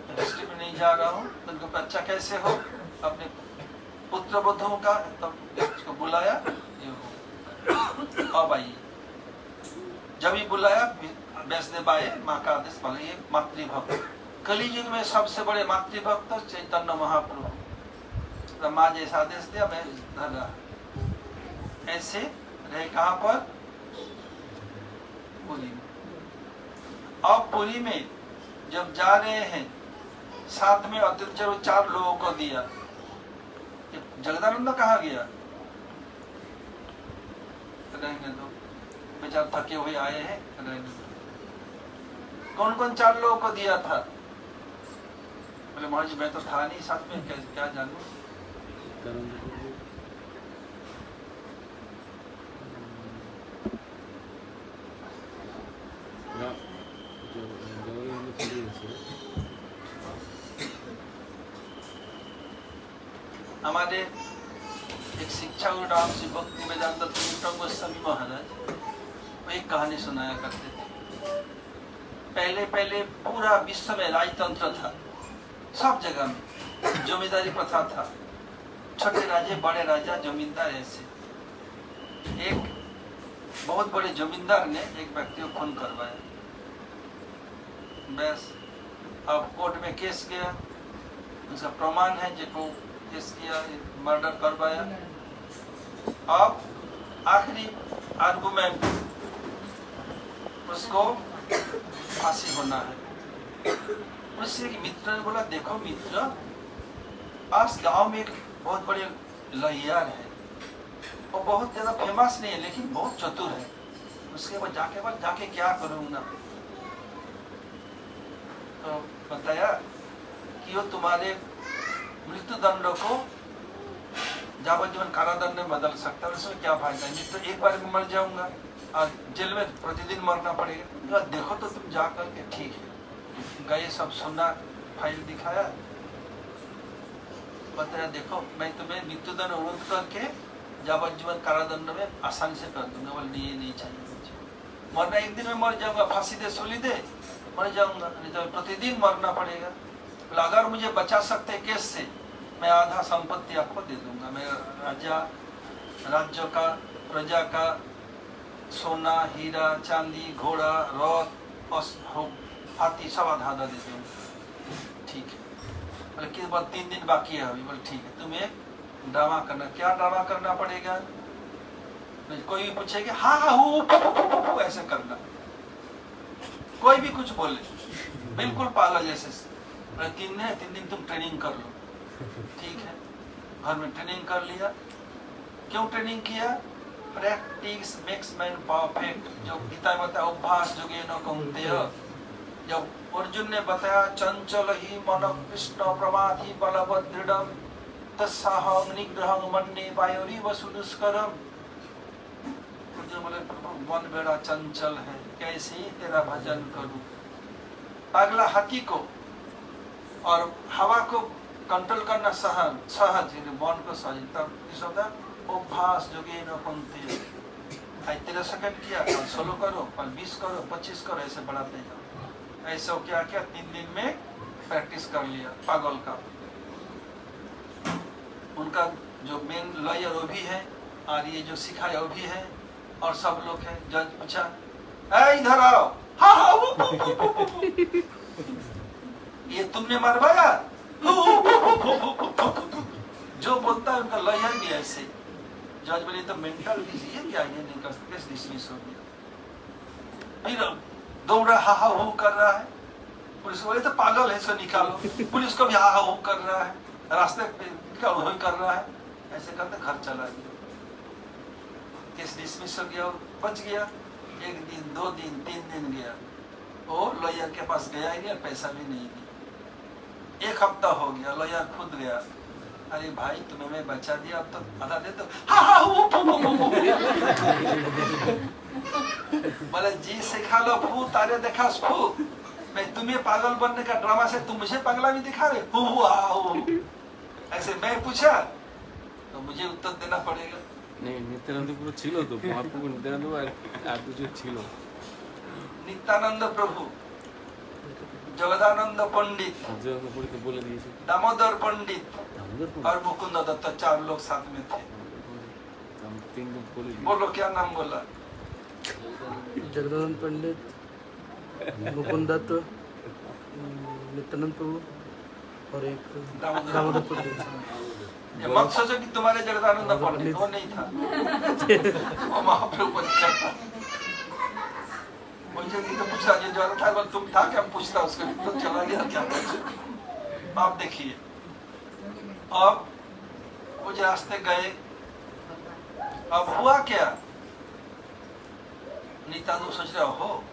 दृष्टि में नहीं जा रहा हूँ, तो उनको अच्छा कैसे हो? अपने पुत्र बुद्धों का उसको बुलाया, अब आइए। जब ही बुलाया वैष्णदेव आए, माँ का आदेश माना। ये मातृभक्त, कलियुग में सबसे बड़े मातृभक्त चैतन्य महाप्रभु। माँ जैसा आदेश दिया, मैं इधर रहा। ऐसे रहे कहाँ पर? पुरी में। अब पुरी में जब जा रहे हैं, साथ में अतिरिक्त 4 लोगों को दिया। जगदानंद कहाँ गया? रहने दो, बेचारे थके हुए आए हैं, रहने दो। कौन कौन 4 लोगों को दिया था? बोले महाराज मैं तो था नहीं साथ में, क्या जानू। हमारे एक शिक्षा गुरु नाम से भक्ति वेदांत गोस्वामी महाराज, वो एक कहानी सुनाया करते थे। पहले पूरा विश्व में राजतंत्र था, सब जगह में जमींदारी प्रथा था। छोटे राजे, बड़े राजा, जमींदार ऐसे। एक बहुत बड़े जमींदार ने एक व्यक्ति को खून करवाया। बस अब कोर्ट में केस गया, उसका प्रमाण है जिसको केस किया, मर्डर करवाया। अब आखिरी आर्गुमेंट, उसको फांसी होना है। उससे एक मित्र ने बोला, देखो मित्र, पास गांव में एक बहुत बड़े लहियार है, वो बहुत ज्यादा फेमस नहीं है लेकिन बहुत चतुर है। उसके बाद जाके क्या करूंगा? तो बताया कि वो तुम्हारे मृत्यु दंड को जावज्जीवन कारादंड में बदल सकता है। उसमें क्या फायदा है? तो एक बार में मर जाऊंगा और जेल में प्रतिदिन मरना पड़ेगा। देखो तो तुम जा करके, ठीक है। गए, सब सुना, फाइल दिखाया, बताया देखो मैं तुम्हें मृत्युदंड उड़ूद करके जावज्जीवन कारादंड में आसानी से कर दूंगा। बोले नहीं चाहिए मुझे, मरना एक दिन में मर जाऊंगा, फांसी दे, सूली दे, मर जाऊंगा, नहीं तो प्रतिदिन मरना पड़ेगा। बोला अगर मुझे बचा सकते केस से मैं आधा संपत्ति आपको दे दूंगा। मैं राज्य का, प्रजा का सोना, हीरा, चांदी, घोड़ा, रथ, हाथी सब आधा आधा दे दूंगा। ठीक है। बोले कि बाद 3 दिन बाकी है अभी। बोले ठीक है, तुम्हें एक ड्रामा करना। क्या ड्रामा करना पड़ेगा? कोई भी पूछेगा हाँ हाँ हूँ ऐसे करना, कोई भी कुछ बोले, बिल्कुल पागल जैसे। 3 दिन तुम ट्रेनिंग कर लो। ठीक है, घर में ट्रेनिंग कर लिया। क्यों ट्रेनिंग किया? Practice makes man perfect. जो गीता में बताया अभ्यास योगेन कौन्तेय। जब अर्जुन ने बताया चंचल ही मन कृष्ण प्रमाथि बलवत् दृढ़म् तत्साहं निग्रहं मन्ये वायोरिव सुदुष्करम्। अर्जुन बोले प्रभु मन बड़ा चंचल है, कैसे ही तेरा भजन करूं। अगला हाथी को और हवा को कंट्रोल करना सहज, मन को सहज। तब इस होता अभ्यास योगेन कौन्तेय। 13 सेकंड किया, कल 16 करो, कल 20 करो, 25 करो, ऐसे बढ़ाते जाओ। ऐसा क्या किया? 3 दिन में प्रैक्टिस कर लिया। पागल का उनका जो मेन लॉयर वो भी है और ये जो सिखाया वो भी है और सब लोग हैं। जज पूछा इधर आओ, हाँ हाँ ये तुमने मरवाया? जो बोलता है उनका लॉयर भी ऐसे। जज बोले तो मेंटल डिजीज क्या, ये नहीं कर सकते, डिसमिस हो गया। फिर दौड़ा हा हा हो कर रहा है। पुलिस बोले तो पागल है, सो निकालो। पुलिस को भी हा हा हो कर रहा है, रास्ते पे कर रहा है। ऐसे करते घर चला गया। केस डिसमिस हो गया और बच गया। 1 दिन 2 दिन 3 दिन गया, वो लॉयर के पास गया ही नहीं, पैसा भी नहीं दिया। 1 हफ्ता हो गया, लॉयर खुद गया। अरे भाई तुम्हें मैं बचा दिया, अब तो आधा दे दो। हाँ हाँ बोले जी सिखा लो फू, तारे देखा फू। मैं तुम्हें पागल बनने का ड्रामा से तुम मुझे पगला भी दिखा रहे हो। ऐसे मैं पूछा तो मुझे उत्तर देना पड़ेगा। नहीं नित्यानंद पुरो छिलो तो महाप्रभु नित्यानंद আর দুজন ছিল। नित्यानंद प्रभु, जगदानंद पंडित, बोले दिए दामोदर पंडित और मुकुंद दत्त, 4 लोग साथ में थे। बोलो क्या नाम बोला? जगदानंद पंडित, मुकुंद दत्त, नित्यानंद प्रभु और एक दामोदर पंडित। ये मत सोचो कि तुम्हारे जगदानंद पंडित, वो नहीं था। वो महाप्रभु पंडित था। मुझे नहीं तो पूछा, ये जो था वो तुम था क्या? पूछता उसको तो चला गया क्या? आप देखिए, अब कुछ रास्ते गए, अब हुआ क्या? नित्यानंद सोच रहा हो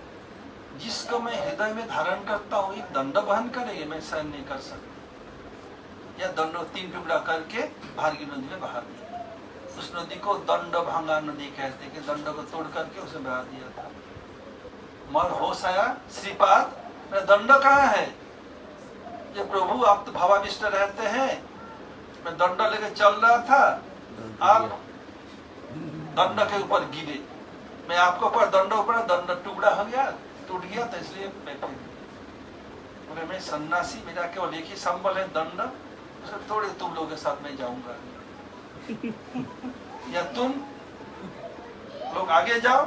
जिसको मैं हृदय में धारण करता हूँ एक दंड वहन करेंगे, मैं सहन नहीं कर सकता। या दंड 3 टुकड़ा करके भार्गी नदी में बहा दिया। उस नदी को दंड भंगा नदी कहते कि दंड को तोड़ करके उसे बहा दिया था। मन होश आया, श्रीपाद मेरा दंड कहाँ है? ये प्रभु आप तो भावाविष्ट रहते हैं, मैं दंड लेके चल रहा था, आप दंड के ऊपर गिरे, मैं आपको ऊपर दंड ऊपर, दंड टुकड़ा हो गया, टूट गया, तो इसलिए बोले मैं सन्यासी, मेरा केवल एक ही संबल है दंड, उसे तोड़े तुम लोगों के साथ मैं जाऊंगा। या तुम लोग आगे जाओ,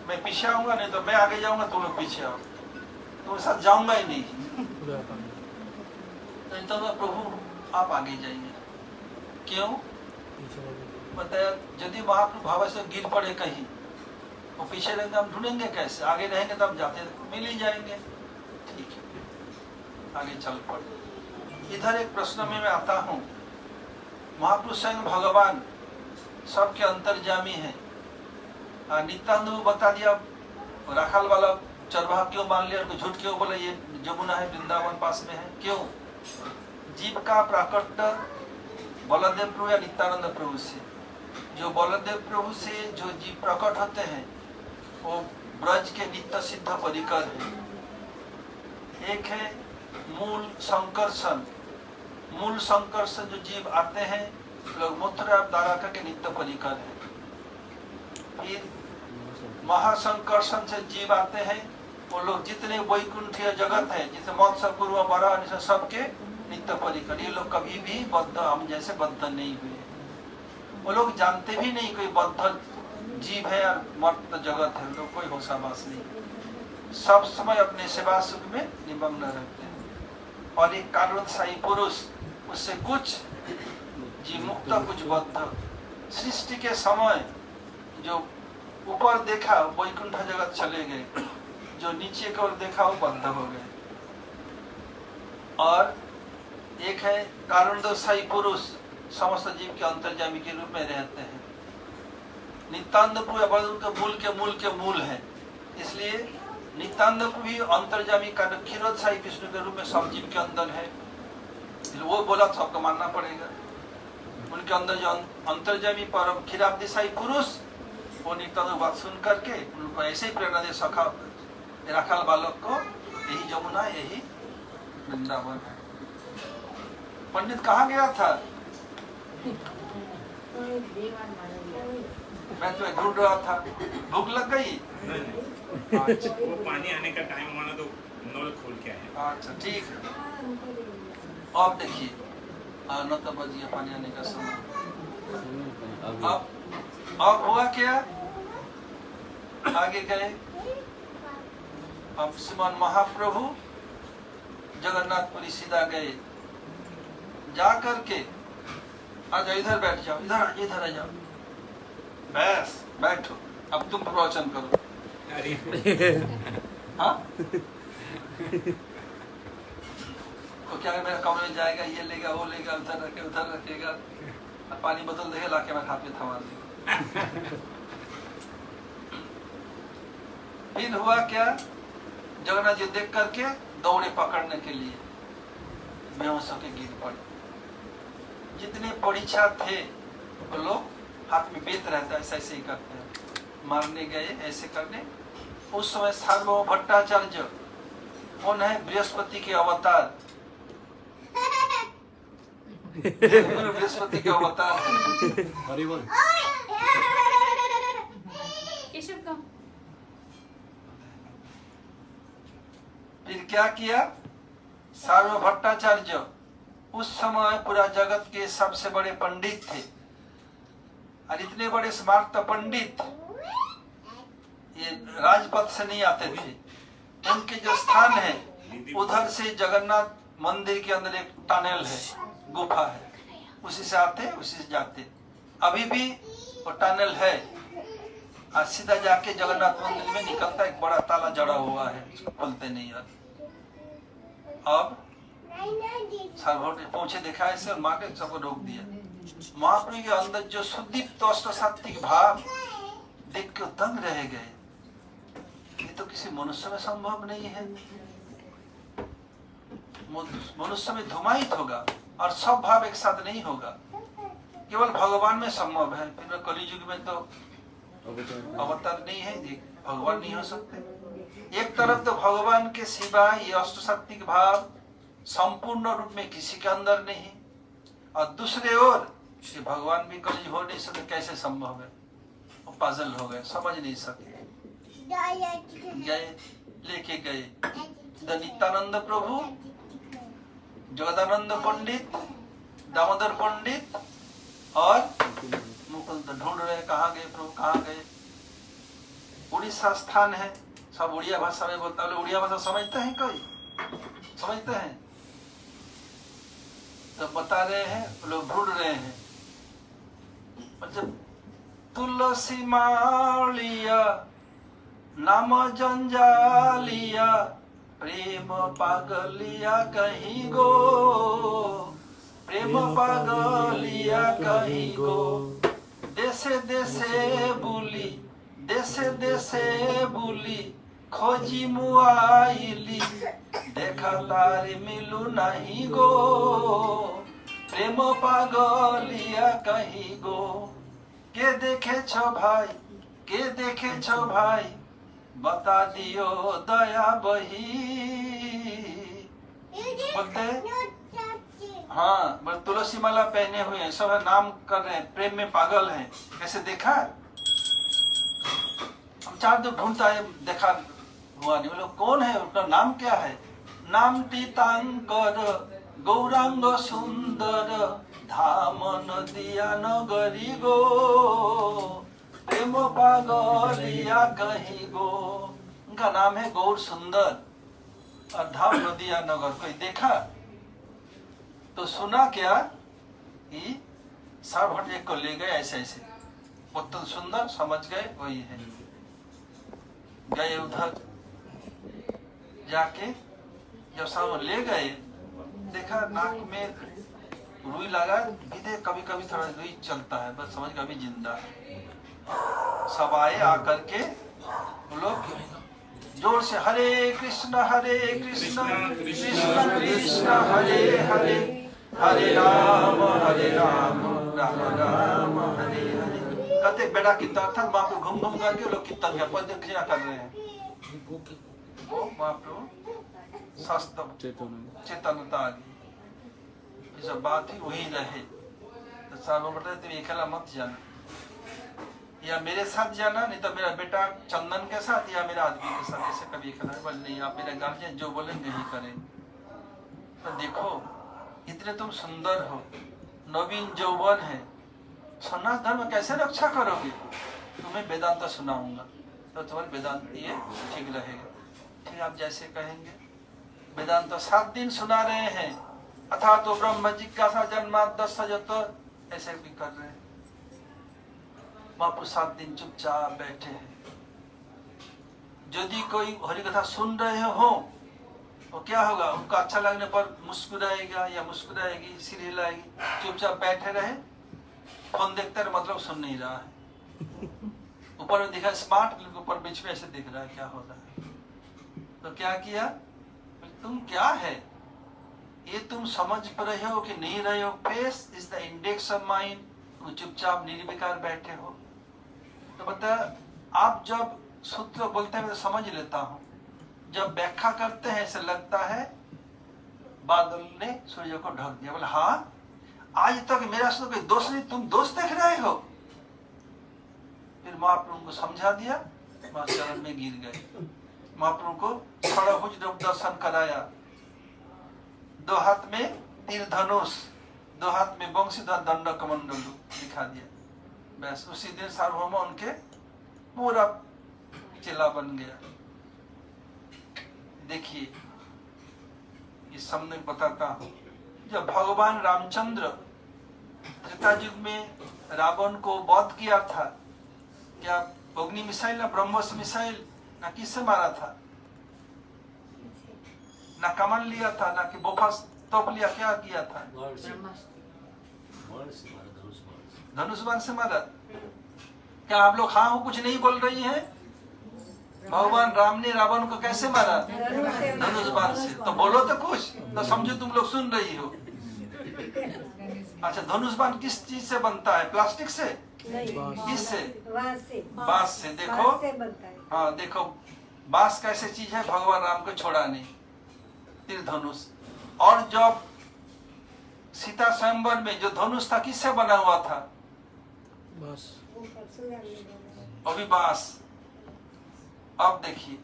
मैं पीछे आऊंगा, नहीं तो मैं आगे जाऊंगा, तुम लोग पीछे आओ, तुम्हारे साथ जाऊंगा ही नहीं। तो प्रभु आप आगे जाइए। क्यों? बताया यदि महाप्रभु भाव से गिर पड़े कहीं, वो पीछे रहेंगे, हम ढूंढेंगे कैसे? आगे रहेंगे तब जाते मिल ही जाएंगे। ठीक है, आगे चल पड़े। इधर एक प्रश्न में मैं आता हूँ, महाप्रभु स्वयं भगवान सबके अंतर्जामी है। नित्यानंद बता दिया राखाल वाला चरवाहा क्यों मान लिया, झूठ क्यों बोले ये जमुना है, वृंदावन पास में है? क्यों? जीव का प्राकट्य बलदेव प्रभु या नित्यानंद प्रभु से। जो बलदेव प्रभु से जो जीव प्रकट होते हैं वो ब्रज के नित्य सिद्ध परिकर है। एक है मूल संकर्षण, मूल संकर्षण जो जीव आते हैं लोग मथुरा द्वारका के नित्य परिकर है। फिर महासंकर्षण से जीव आते हैं वो लोग जितने वैकुंठीय जगत है, जितने मत्स्य पूर्व बराह सबके नित्य परिकर, ये लोग कभी भी बद्ध हम जैसे बद्ध नहीं हुए। वो लोग जानते भी नहीं कोई बद्ध जीव है और मर्त जगत है, लोग कोई होशाबाश नहीं, सब समय अपने सेवा सुख में निमग्न रहते हैं। और एक कारणोत्साही पुरुष, उससे कुछ जीव मुक्त कुछ बद्ध। सृष्टि के समय जो ऊपर देखा वैकुंठ जगत चले गए, जो नीचे की ओर देखा वो बद्ध हो गए। और एक है कारणोत्साही पुरुष, समस्त जीव के अंतर्यामी के रूप में रहते हैं। नित्यानंद प्रभु उनके मूल के मूल है, इसलिए नित्यानंद भी अंतर्यामी क्षीरोत्साही विष्णु के रूप में सब जीव के अंदर है। वो बोला तो सबको मानना पड़ेगा। उनके अंदर जो अंतर्यामी परम क्षीराब्दिशाही पुरुष, वो नित्यानंद बात सुन करके उनको ऐसे ही प्रेरणा दे सखा राखाल बालक को, यही जमुना यही वृंदावन है। पंडित कहाँ गया था? मैं तुम्हें ढूंढ रहा था, भूख लग गई? अच्छा, वो पानी आने का टाइम हुआ ना तो नल खोल के आया। अच्छा ठीक है। अब देखिए 9 बजे पानी आने का समय। अब हुआ क्या? आगे गए। अब श्रीमान महाप्रभु जगन्नाथपुरी सीधा गए, जा करके आ जाओ, इधर बैठ जाओ, इधर आ जाओ, बस बैठो, अब तुम प्रवचन करो। हाँ तो क्या मेरा कमरे में जाएगा, ये लेगा वो लेगा, उधर रखेगा, पानी बोतल देगा लाके मैं हाथ में थमा दूंगा। फिर हुआ क्या? जगन्नाथ जी देख करके दौड़े पकड़ने के लिए, बेहोश होके गिर पड़े। जितने परीक्षा थे वो लोग हाथ में बेत रहता है, ऐसे ही करते हैं, मारने गए ऐसे करने। उस समय सार्वभौम भट्टाचार्य कौन है? बृहस्पति के अवतार, बृहस्पति के अवतार है। हरि बोल। फिर क्या किया? सार्वभौम भट्टाचार्य उस समय पूरा जगत के सबसे बड़े पंडित थे, और इतने बड़े स्मार्त पंडित ये राजपथ से नहीं आते थे। उनके जो स्थान है उधर से जगन्नाथ मंदिर के अंदर एक टनल है, गुफा है, उसी से आते उसी से जाते। अभी भी वो टनल है, और सीधा जाके जगन्नाथ मंदिर में निकलता, एक बड़ा ताला जड़ा हुआ है, उसको खोलते नहीं है। अब सार्वभौम ने पहुंचे, देखा ऐसे और मार के सबको रोक दिया। महाप्रभु के अंदर जो सुदीप्त अष्टसात्विक भाव देख के दंग रह गए। ये तो किसी मनुष्य में संभव नहीं है। मनुष्य में धुमायित होगा और सब भाव एक साथ नहीं होगा, केवल भगवान में संभव है। फिर कलियुग में तो अवतार नहीं है, भगवान नहीं हो सकते। एक तरफ तो भगवान के सिवा ये अष्टसात्विक भाव संपूर्ण रूप में किसी के अंदर नहीं, और दूसरे ओर ये भगवान भी कलियुग हो नहीं सकते, कैसे संभव है? वो पजल हो गए, समझ नहीं सके। गए, लेके गए नित्यानंद प्रभु, जगदानंद पंडित, दामोदर पंडित और मुकुंद ढूंढ रहे, कहाँ गए प्रभु, कहाँ गए? उड़ीसा स्थान है, सब उड़िया भाषा में बोलता है। उड़िया भाषा समझते हैं? कोई समझते हैं? तो बता रहे हैं, लोग ढूंढ रहे हैं। मतलब तुलसी मालिया नाम जंजालिया, प्रेम पागलिया कहीं गो, प्रेम पागलिया कहीं गो। देशे देशे बुली, देशे देशे बुली, खोजी मुआइली, देखा तारे मिलू नहीं गो, प्रेम पागलिया कहीं गो। के देखे छो भाई, के देखे छो भाई, बता दियो दया बही। बोलते हाँ, बस तुलसी माला पहने हुए हैं, सब नाम कर रहे हैं, प्रेम में पागल हैं। कैसे देखा? हम चार दो ढूंढता है, देखा धुआं नहीं। बोले कौन है, उनका नाम क्या है? नाम तीतांकर गौरांग सुंदर धाम नदिया नगरी गो प्रेम पागलिया कहीं गो। उनका नाम है गौर सुंदर और धाम नदिया नगर। कोई देखा तो सुना क्या कि साहब एक को ले गए ऐसे ऐसे, अत्यंत सुंदर, समझ गए वही है। गए उधर जाके जब साहब ले गए, देखा नाक में रुई लगा, इधर कभी कभी थोड़ा रुई चलता है, बस समझ कभी जिंदा है। सब आए आकर के वो लोग जोर से हरे कृष्ण कृष्ण कृष्ण हरे हरे, हरे राम राम राम हरे हरे। कहते बेटा कीर्तन था, वहां पे घूम घूम करके लोग कीर्तन का प्रदक्षिणा कर रहे हैं। वो वहां पे शास्त्र चेतनता आ गई। ये सब बात ही वही रहे। तो साहब बताए तुम अकेला मत जाना, या मेरे साथ जाना, नहीं तो मेरा बेटा चंदन के साथ या मेरा आदमी के साथ, ऐसे कभी अकेला बोल नहीं, आप मेरे गार्जियन जो बोलेंगे ही करें। तो देखो इतने तुम सुंदर हो, नवीन यौवन है, सनातन धर्म कैसे रक्षा करोगे? तुम्हें वेदांत सुनाऊंगा तो तुम्हारे वेदांत ये ठीक रहेगा। ठीक आप जैसे कहेंगे। वेदांत 7 दिन सुना रहे हैं, अथा तो ब्रह्म जिज्ञासा जन्माद्यसजत, ऐसे भी कर रहे हैं। वहां 7 दिन चुपचाप बैठे हैं। यदि कोई हरि कथा सुन रहे हो तो क्या होगा? उनको अच्छा लगने पर मुस्कुराएगा या मुस्कुराएगी, सिर हिलाएगी। चुपचाप बैठे रहे, फोन देखते रहे, मतलब सुन नहीं रहा है। ऊपर में दिखा स्मार्ट, ऊपर बीच में ऐसे दिख रहा है क्या हो रहा है। तो क्या किया? तुम क्या है ये, तुम समझ रहे हो कि नहीं रहे हो? Face is the index of mind. तुम चुपचाप निर्विकार बैठे हो। तो बता, आप जब सूत्र बोलते हैं मैं तो समझ लेता हूँ, जब व्याख्या करते हैं ऐसे लगता है बादल ने सूर्य को ढक दिया। बोले हाँ, आज तक मेरा सूत्र कोई दोष नहीं, तुम दोष देख रहे हो। फिर महाप्रभु को समझा दिया, वहां चरण में गिर गए। महाप्रभु को षड़भुज रूप दर्शन कराया, 2 हाथ में तीर धनुष, 2 हाथ में वंशीधर दंड कमंडल दिखा दिया। बस उसी दिन सार्वभौम उनके पूरा चेला बन गया। देखिए ये सामने बताता हूं, जब भगवान रामचंद्र त्रेता युग में रावण को वध किया था, क्या अग्नि मिसाइल ना ब्रह्मोस मिसाइल ना किससे मारा था? ना कमल लिया था, ना कि बोफास तोप लिया, क्या किया था? धनुष बाण से मारा। क्या आप लोग हाँ हो कुछ नहीं बोल रही हैं? भगवान राम ने रावण को कैसे मारा? धनुष बाण से। तो बोलो तो कुछ, तो समझो तुम लोग सुन रही हो। अच्छा, धनुष बाण किस चीज से बनता है? प्लास्टिक से? किससे? बांस से। देखो, हाँ देखो बांस कैसे चीज है, भगवान राम को छोड़ा नहीं, तीर धनुष। और जब सीता स्वयंवर में जो धनुष था किससे बना हुआ था? अभी बांस। अब देखिए,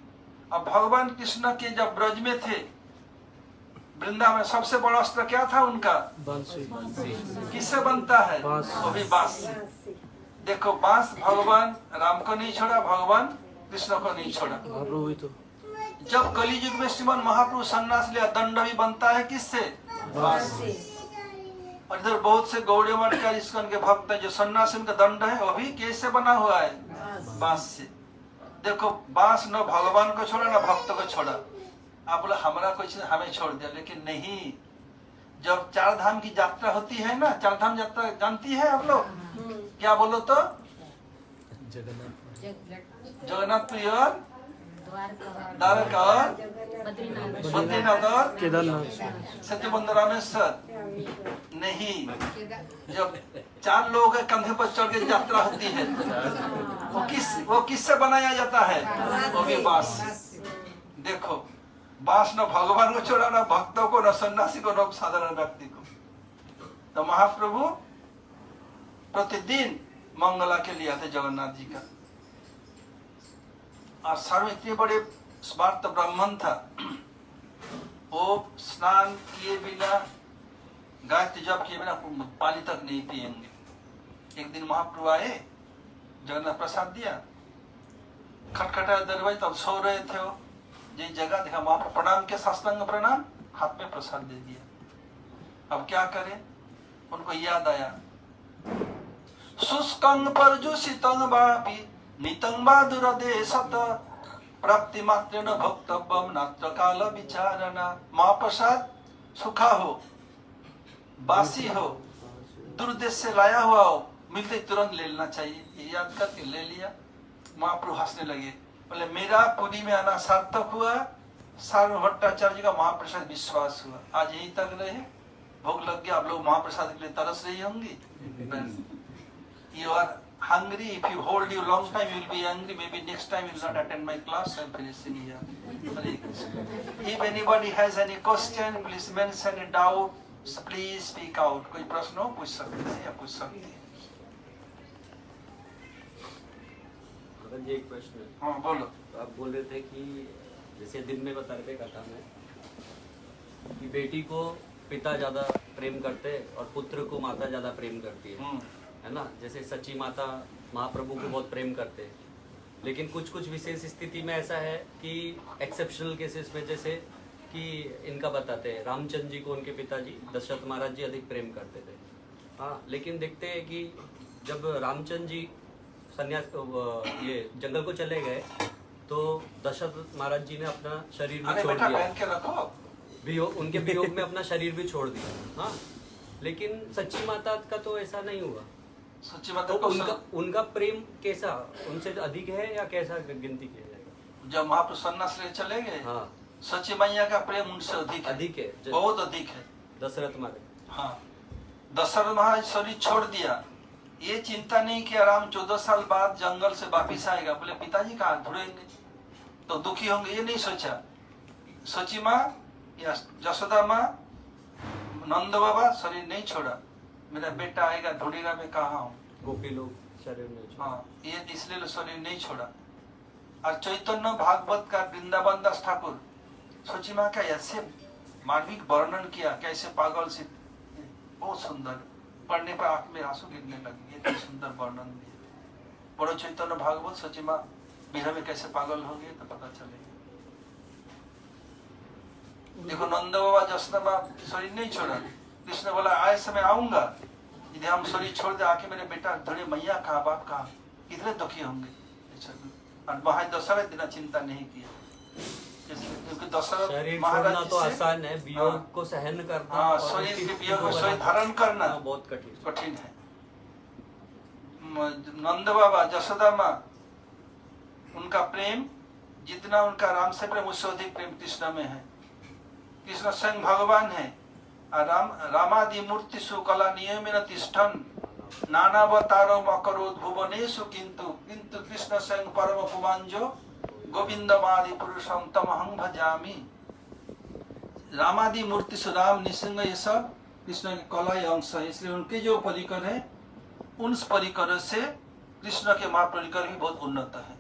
अब भगवान कृष्ण के जब ब्रज में थे, वृंदावन, सबसे बड़ा अस्त्र क्या था उनका? किससे बनता है? अभी बांस। देखो बांस भगवान राम को नहीं छोड़ा, भगवान कृष्ण को नहीं छोड़ा। तो जब कलियुग में श्रीमान महाप्रभु सन्यास लिया, दंड भी बनता है किससे? बांस से। और इधर बहुत से गौड़े मठ का इस्कॉन के भक्त हैं, जो सन्यासी का दंड है वो भी कैसे बना हुआ है? बांस से। देखो बांस न भगवान को छोड़ा न भक्त को छोड़ा। आप बोला हमारा कुछ हमें छोड़ दिया, लेकिन नहीं। जब 4 धाम की यात्रा होती है ना, 4 धाम यात्रा जानती है आप लोग? क्या बोलो तो? जगन्नाथपुरी और द्वारका और बद्रीनाथ और केदारनाथ, सत्यबंध रामेश्वर। नहीं, जब 4 लोगों के कंधे पर चढ़ के यात्रा होती है, वो किससे बनाया जाता है? वो भी बांस। देखो बांस न भगवान को छोड़ा, न भक्तों को, न सन्यासी को, न साधारण व्यक्ति को। तो महाप्रभु प्रतिदिन मंगला के लिए आते जगन्नाथ जी का। और सर्व इतने बड़े स्मार्त ब्राह्मण था, वो स्नान किए बिना, गायत्री जप किए बिना पानी तक नहीं पिएंगे। एक दिन महाप्रभु आए, जगन्नाथ प्रसाद दिया, खटखटाया दरवाजा, तब सो रहे थे वो। ये जगह देखा, महाप्रभु प्रणाम के, साष्टांग प्रणाम, हाथ में प्रसाद दे दिया। अब क्या करें? उनको याद आया, शुष्कंग परजुषितं वापि नितं वा दुरदेशत प्राप्ति मात्र न भक्तव्यम नात्र काल विचारणा। महाप्रसाद सूखा हो, बासी हो, दुर्देश से लाया हुआ हो, मिलते तुरंत ले लेना चाहिए। ये याद करके ले लिया। महाप्रभु हंसने लगे, बोले मेरा पुरी में आना सार्थक हुआ, सार्व भट्टाचार्य का महाप्रसाद विश्वास हुआ। आज यहीं तक रहे, भोग लग गया, आप लोग महाप्रसाद के लिए तरस रही होंगी। You are hungry. If you hold you long time, you will be angry. Maybe next time you will not attend my class. I am finishing here. Hare Krishna. If anybody has any question, please mention a doubt. Please speak out. कोई प्रश्न हो पूछ सकते हैं या पूछ सकते हैं। अगर ये एक प्रश्न है। हाँ बोलो। तो आप बोल रहे थे कि जैसे दिन में बता रहे थे कथा में कि बेटी को पिता ज्यादा प्रेम करते और पुत्र को माता ज्यादा प्रेम करती है ना। जैसे सच्ची माता महाप्रभु को बहुत प्रेम करते हैं, लेकिन कुछ कुछ विशेष स्थिति में ऐसा है कि एक्सेप्शनल केसेस में, जैसे कि इनका बताते हैं रामचंद्र जी को उनके पिताजी दशरथ महाराज जी अधिक प्रेम करते थे। हाँ, लेकिन देखते हैं कि जब रामचंद्र जी संन्यास ये जंगल को चले गए तो दशरथ महाराज जी ने अपना शरीर भी छोड़ दिया, वियोग, उनके वियोग में अपना शरीर भी छोड़ दिया। हाँ, लेकिन सच्ची माता का तो ऐसा नहीं हुआ। सच्ची माता तो को उनका प्रेम कैसा, उनसे अधिक है या कैसा गिनती किया जाएगा? जब महाप्रभु सन्यास ले चले गए, हाँ, सच्ची मैया का प्रेम उनसे अधिक है, बहुत अधिक है। दशरथ महाराज, हाँ, दशरथ महाराज शरीर छोड़ दिया, ये चिंता नहीं कि राम 14 साल बाद जंगल से वापिस आएगा, बोले पिताजी कहाँ ढूंढेंगे तो दुखी होंगे, ये नहीं सोचा। सची माँ या जसोदा माँ, नंद बाबा शरीर नहीं छोड़ा, मेरा बेटा आएगा ढूंढेगा, मैं कहाँ हूँ। गोपी लोग शरीर नहीं छोड़ा। हाँ, ये इसलिए शरीर नहीं छोड़ा। और चैतन्य भागवत का वृंदावन दास ठाकुर सची माँ का ऐसे मार्मिक वर्णन किया, कैसे पागल से, बहुत सुंदर, पढ़ने पर आंख में आंसू गिरने लगे, ये तो सुंदर वर्णन दिया। बड़ो चैतन्य भागवत सची माँ विरह में कैसे पागल हो गए तो पता चलेगा। देखो नंद बाबा जसोदा माँ शरीर नहीं छोड़ा, कृष्ण बोला आए समय आऊंगा, यदि हम शरीर छोड़ दे आके मेरे बेटा धड़े मैया कहा, बाप कहा, कितने दुखी होंगे। और वहां दशरथ इतना चिंता नहीं किया, क्योंकि दशरथ महाराज तो आसान है, वियोग को सहन करना, हाँ, शरीर के वियोग को शरीर धारण करना बहुत कठिन है। नंद बाबा जसोदा माँ, उनका प्रेम जितना उनका राम से प्रेम, उससे अधिक प्रेम कृष्ण में है। कृष्ण स्वयं भगवान है। रामादि मूर्ति सुकला नियमेन तिष्ठन् नानावतारो अकरोत् भुवनेषु किंतु किंतु कृष्ण स्वयं परम पुमांजो गोविंदमादि पुरुषम तमहं भजामि। रामादि मूर्ति सु राम निसिंह, ये सब कृष्ण की कला अंश है, इसलिए उनके जो परिकर है उन परिकर से कृष्ण के महापरिकर भी बहुत उन्नत है।